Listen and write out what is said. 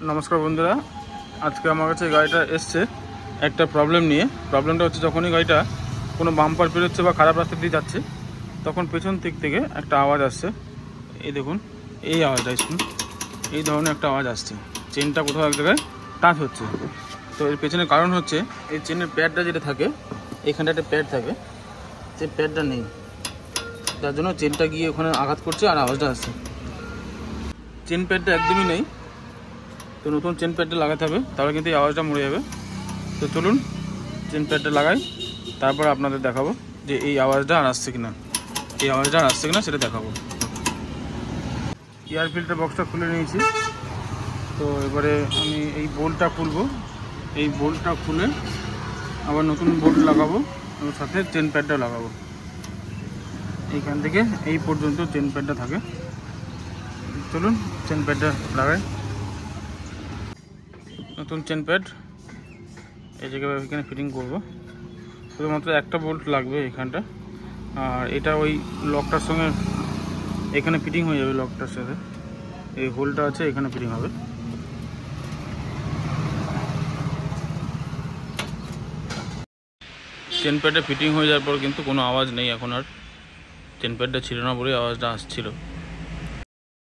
নমস্কার বন্ধুরা, আজকে আমার কাছে গাড়িটা এসছে একটা প্রবলেম নিয়ে। প্রবলেমটা হচ্ছে যখনই গাড়িটা কোনো বাম্পার পেরোচ্ছে বা খারাপ রাস্তা দিয়ে যাচ্ছে, তখন পেছন দিক থেকে একটা আওয়াজ আসছে। এই দেখুন, এই আওয়াজটা শুনুন, এই ধরনের একটা আওয়াজ আসছে। চেনটা কোথাও এক জায়গায় টাচ হচ্ছে। তো এর পেছনের কারণ হচ্ছে এই চেনের প্যাডটা যেটা থাকে, এখানটা একটা প্যাড থাকে, সেই প্যাডটা নেই, যার জন্য চেনটা গিয়ে ওখানে আঘাত করছে আর আওয়াজটা আসছে। চেন প্যাডটা একদমই নেই, তো নতুন চেন প্যাডটা লাগাতে হবে, তাহলে কিন্তু এই আওয়াজটা মরে যাবে। তো চলুন চেন প্যাডটা লাগাই, তারপর আপনাদের দেখাবো যে এই আওয়াজটা আর আসছে কিনা, সেটা দেখাবো। এয়ার ফিল্টার বক্সটা খুলে নিয়েছি। তো এবারে আমি এই বোল্টটা খুলবো, এই বোল্টটা খুলে আবার নতুন বোল্ট লাগাবো এবং সাথে চেন প্যাডটা লাগাবো। এইখান থেকে এই পর্যন্ত চেন প্যাডটা থাকে। চলুন চেন প্যাডটা লাগাই। নতুন চেন প্যাড এই জায়গায় এখানে ফিটিং করব। শুধুমাত্র একটা বোল্ট লাগবে এখানটা, আর এটা ওই লকটার সঙ্গে এখানে ফিটিং হয়ে যাবে। লকটার সাথে এই হোলটা আছে, এখানে ফিটিং হবে। চেন প্যাডে ফিটিং হয়ে যাওয়ার পর কিন্তু কোনো আওয়াজ নেই এখন আর। চেন প্যাডটা ছিল না বলেই আওয়াজটা আসছিল।